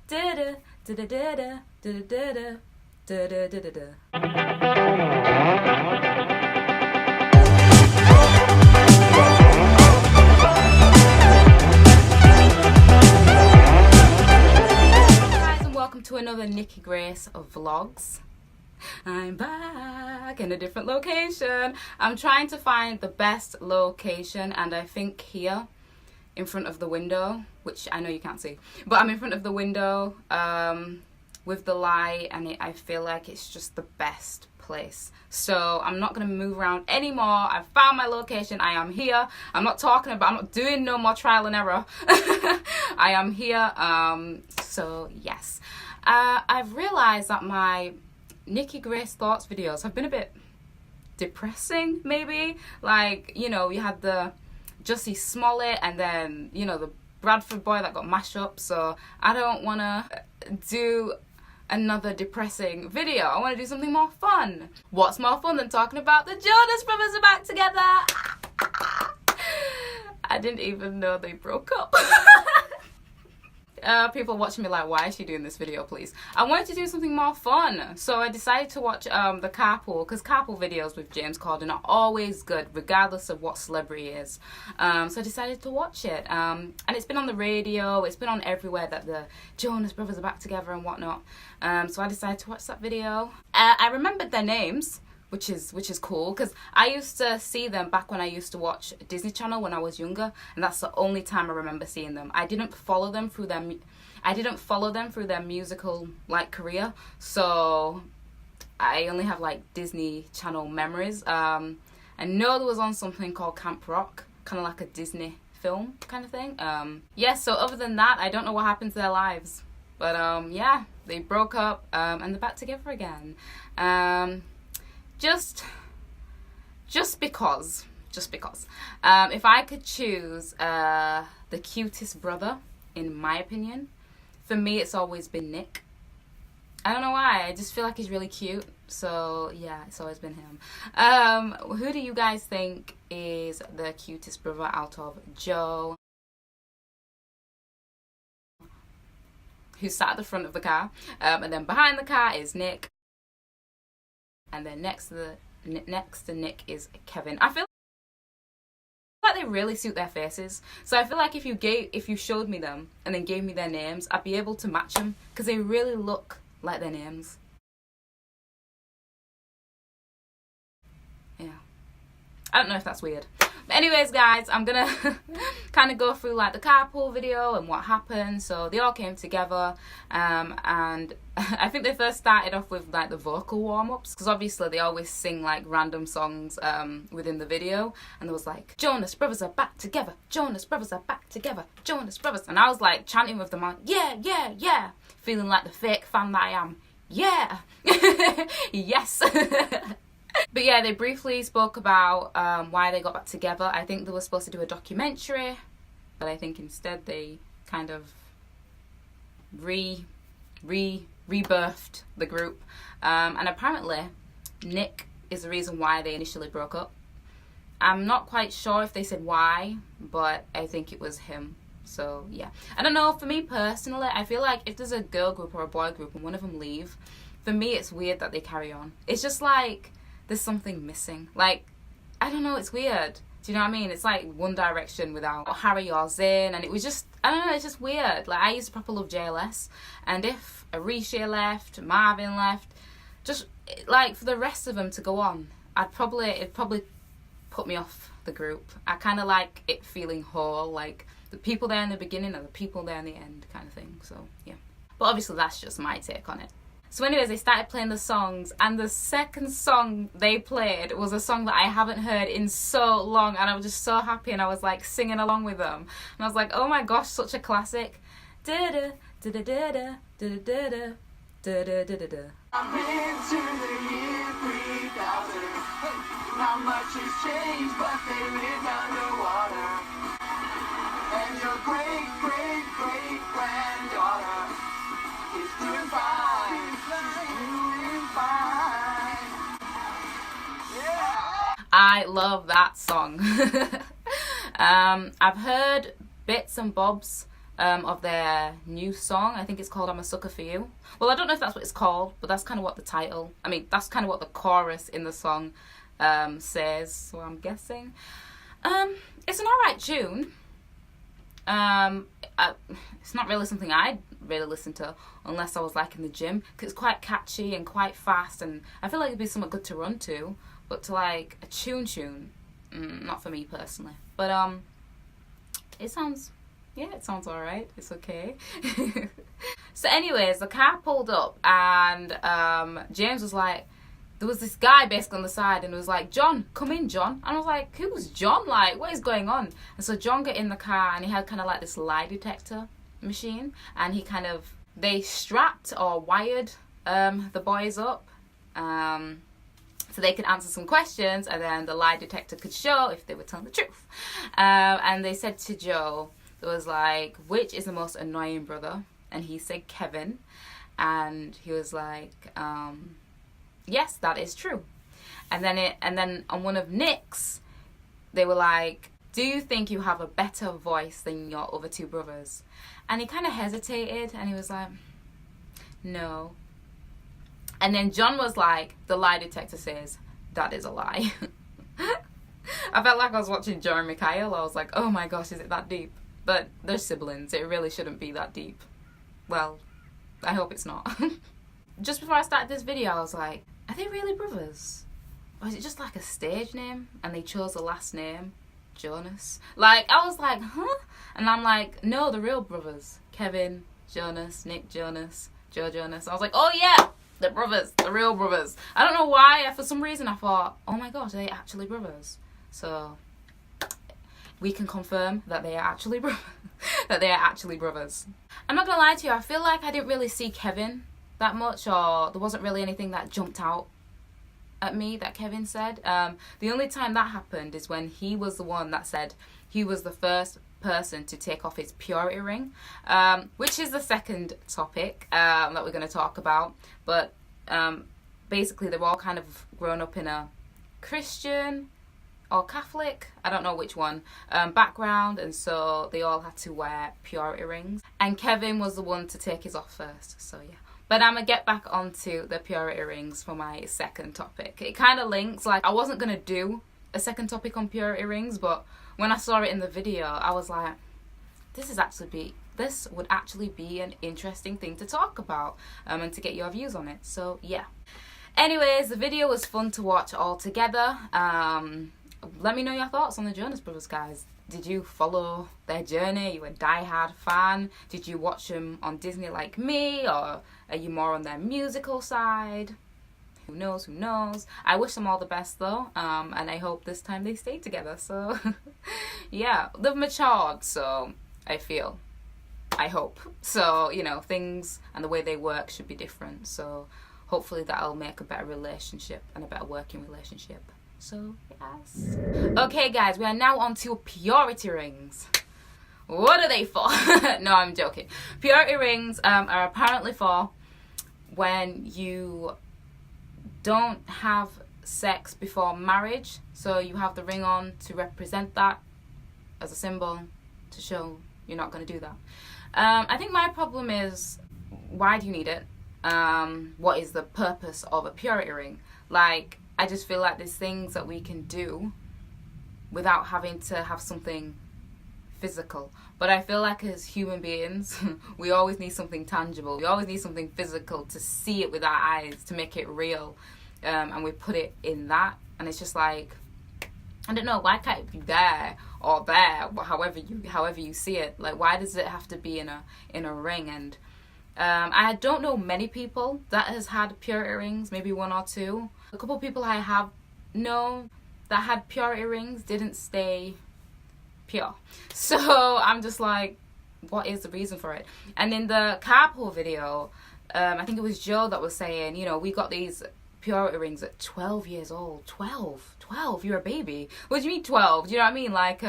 Da-da, da-da-da-da, da-da-da-da, da-da-da-da-da. Welcome to another NikiGrace vlogs. I'm back in a different location. I'm trying to find the best location, and I think here in front of the window, which I know you can't see, but I'm in front of the window with the light, and I feel like it's just the best place. So I'm not gonna move around anymore. I've found my location. I am here. I'm not doing no more trial and error. I am here. So yes, I've realized that my NikiGraceThoughts videos have been a bit depressing, maybe. Like, you know, you had the Jussie Smollett and then, you know, the Bradford boy that got mashed up. So I don't want to do another depressing video. I want to do something more fun. What's more fun than talking about the Jonas Brothers are back together? I didn't even know they broke up. People watching me like, why is she doing this video, please? I wanted to do something more fun, so I decided to watch the carpool, because carpool videos with James Corden are always good regardless of what celebrity it is. So I decided to watch it, and it's been on the radio, it's been on everywhere that the Jonas Brothers are back together and whatnot. So I decided to watch that video. I remembered their names, which is cool, because I used to see them back when I used to watch Disney Channel when I was younger, and that's the only time I remember seeing them. I didn't follow them through their musical like career, so I only have like Disney Channel memories. I know there was on something called Camp Rock, kind of like a Disney film kind of thing. Yeah, so other than that, I don't know what happened to their lives, but yeah, they broke up and they're back together again. Just because. If I could choose the cutest brother, in my opinion, for me it's always been Nick. I don't know why, I just feel like he's really cute. So yeah, it's always been him. Who do you guys think is the cutest brother out of Joe, who sat at the front of the car, and then behind the car is Nick, and then next to Nick is Kevin. I feel like they really suit their faces. So I feel like if you showed me them and then gave me their names, I'd be able to match them, because they really look like their names. Yeah. I don't know if that's weird. But anyways, guys, I'm gonna kind of go through like the carpool video and what happened. So they all came together, and I think they first started off with like the vocal warm-ups, because obviously they always sing like random songs within the video, and there was like, Jonas Brothers are back together, Jonas Brothers are back together, Jonas Brothers, and I was like chanting with them on, yeah, yeah, yeah, feeling like the fake fan that I am. Yeah. Yes. But yeah, they briefly spoke about why they got back together. I think they were supposed to do a documentary, but I think instead they kind of rebirthed the group. And apparently Nick is the reason why they initially broke up. I'm not quite sure if they said why, but I think it was him. So yeah, I don't know, for me personally, I feel like if there's a girl group or a boy group and one of them leave, for me it's weird that they carry on. It's just like there's something missing. Like, I don't know, it's weird. Do you know what I mean? It's like One Direction without Harry or Zayn, and it was just, I don't know, it's just weird. Like, I used to proper love JLS, and if Arisha left, Marvin left, just like for the rest of them to go on, it'd probably put me off the group. I kind of like it feeling whole, like the people there in the beginning are the people there in the end kind of thing. So yeah, but obviously that's just my take on it. So anyways, they started playing the songs, and the second song they played was a song that I haven't heard in so long, and I was just so happy, and I was like singing along with them, and I was like, oh my gosh, such a classic. Da-da, da-da-da-da, da-da-da-da, da-da-da-da-da. I've been to the year 3000. Not much has changed, but they live underwater. And your great-great-great-granddaughter is doing fine. I love that song. I've heard bits and bobs of their new song. I think it's called I'm a Sucker for You. Well, I don't know if that's what it's called, but that's kind of what the title, I mean, that's kind of what the chorus in the song says, so I'm guessing. It's an alright tune. It's not really something I'd really listen to unless I was like in the gym, because it's quite catchy and quite fast, and I feel like it'd be something good to run to. But to like a tune, not for me personally. But it sounds alright. It's okay. So anyways, the car pulled up and James was like, there was this guy basically on the side and was like, John, come in, John. And I was like, who's John? Like, what is going on? And so John got in the car and he had kind of like this lie detector machine, and they strapped or wired the boys up so they could answer some questions, and then the lie detector could show if they were telling the truth. And they said to Joe, it was like, which is the most annoying brother? And he said Kevin, and he was like, yes, that is true. And then on one of Nick's, they were like, do you think you have a better voice than your other two brothers? And he kind of hesitated, and he was like, no. And then John was like, the lie detector says, that is a lie. I felt like I was watching Jeremy Kyle. I was like, oh my gosh, is it that deep? But they're siblings. It really shouldn't be that deep. Well, I hope it's not. Just before I started this video, I was like, are they really brothers? Or is it just like a stage name and they chose the last name, Jonas? Like, I was like, huh? And I'm like, no, the real brothers. Kevin, Jonas, Nick Jonas, Joe Jonas. I was like, oh yeah, they're brothers, the real brothers. I don't know why, for some reason I thought, oh my gosh, are they actually brothers? So we can confirm that they are actually brothers. I'm not gonna lie to you, I feel like I didn't really see Kevin that much, or there wasn't really anything that jumped out at me that Kevin said. The only time that happened is when he was the one that said he was the first person to take off his purity ring, which is the second topic that we're going to talk about. But basically they're all kind of grown up in a Christian or Catholic, I don't know which one, background, and so they all had to wear purity rings, and Kevin was the one to take his off first, so yeah. But I'm going to get back onto the purity rings for my second topic. It kind of links, like I wasn't going to do a second topic on purity rings, but when I saw it in the video, I was like, this would actually be an interesting thing to talk about, and to get your views on it, so yeah. Anyways, the video was fun to watch all together. Let me know your thoughts on the Jonas Brothers, guys. Did you follow their journey? Are you a die-hard fan? Did you watch them on Disney like me? Or are you more on their musical side? Who knows, who knows? I wish them all the best though. And I hope this time they stay together. So, yeah. They've matured, so I hope. So, you know, things and the way they work should be different. So, hopefully that'll make a better relationship and a better working relationship. So, yes. Okay, guys, we are now on to purity rings. What are they for? No, I'm joking. Purity rings are apparently for when you don't have sex before marriage. So you have the ring on to represent that as a symbol to show you're not going to do that. I think my problem is, why do you need it? What is the purpose of a purity ring? Like, I just feel like there's things that we can do without having to have something physical. But I feel like as human beings, we always need something tangible. We always need something physical to see it with our eyes, to make it real. And we put it in that. And it's just like, I don't know, why can't it be there or there, however you see it? Like, why does it have to be in a ring? And I don't know many people that has had purity rings, maybe one or two. A couple of people I have known that had purity rings didn't stay pure. So I'm just like, what is the reason for it? And in the carpool video, I think it was Joe that was saying, you know, we got these purity rings at 12 years old. 12, you're a baby. What do you mean 12? Do you know what I mean? Like,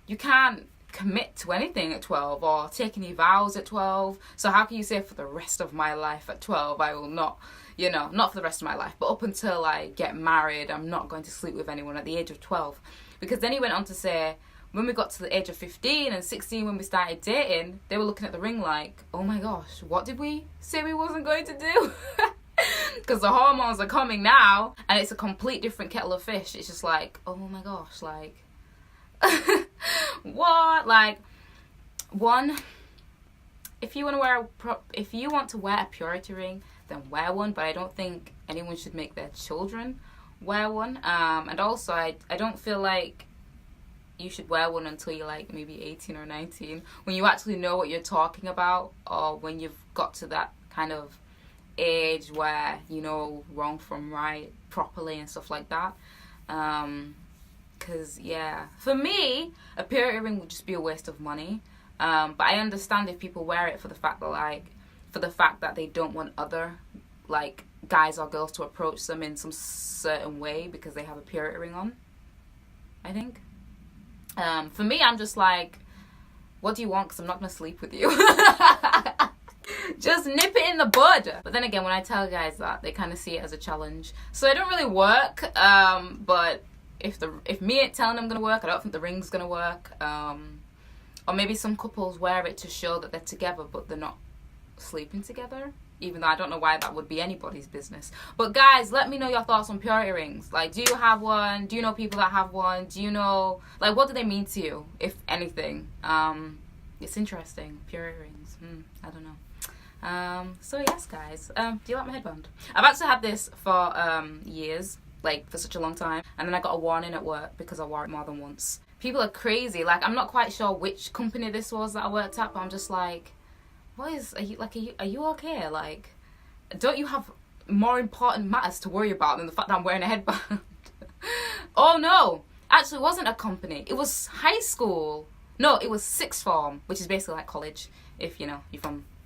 you can't commit to anything at 12 or take any vows at 12. So how can you say for the rest of my life at 12 I will not, you know, not for the rest of my life, but up until I get married, I'm not going to sleep with anyone at the age of 12. Because then he went on to say, when we got to the age of 15 and 16 when we started dating, they were looking at the ring like, oh my gosh, what did we say we wasn't going to do? Because the hormones are coming now, and it's a complete different kettle of fish. It's just like, oh my gosh, like, what? Like, one, if you want to wear a purity ring, then wear one. But I don't think anyone should make their children wear one. And also, I don't feel like you should wear one until you're like maybe 18 or 19, when you actually know what you're talking about, or when you've got to that kind of age where you know wrong from right properly and stuff like that. Because yeah, for me, a purity ring would just be a waste of money. But I understand if people wear it for the fact that they don't want other like guys or girls to approach them in some certain way because they have a purity ring on, I think. For me, I'm just like, what do you want? Because I'm not going to sleep with you. Just nip it in the bud. But then again, when I tell guys that, they kind of see it as a challenge. So it don't really work. But if me ain't telling them going to work, I don't think the ring's going to work. Or maybe some couples wear it to show that they're together, but they're not sleeping together. Even though I don't know why that would be anybody's business. But guys, let me know your thoughts on purity rings. Like, do you have one? Do you know people that have one? Do you know, like, what do they mean to you, if anything? It's interesting. Purity rings. I don't know. So yes, guys. Do you like my headband? I've actually had this for years, like for such a long time. And then I got a warning at work because I wore it more than once. People are crazy. Like, I'm not quite sure which company this was that I worked at, but I'm just like, are you okay? Like, don't you have more important matters to worry about than the fact that I'm wearing a headband? Oh no, actually it wasn't a company. It was high school. No, it was sixth form, which is basically like college, if you know, you're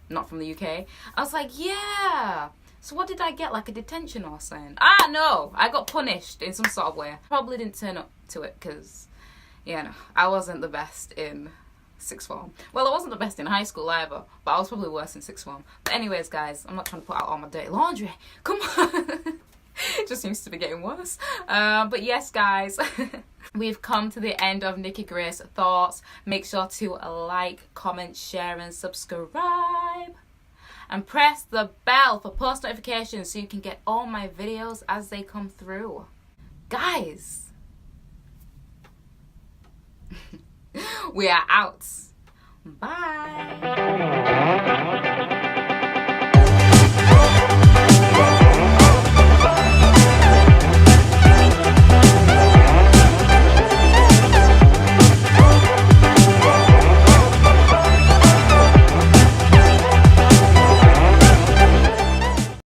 not from the UK. I was like, yeah. So what did I get, like a detention or something? No, I got punished in some sort of way. Probably didn't turn up to it because, you know, I wasn't the best in sixth form. Well, I wasn't the best in high school either, but I was probably worse in sixth form. But anyways, guys, I'm not trying to put out all my dirty laundry. Come on. It just seems to be getting worse. But yes, guys, we've come to the end of Nikki Grace Thoughts. Make sure to like, comment, share, and subscribe. And press the bell for post notifications so you can get all my videos as they come through. Guys, we are out. Bye.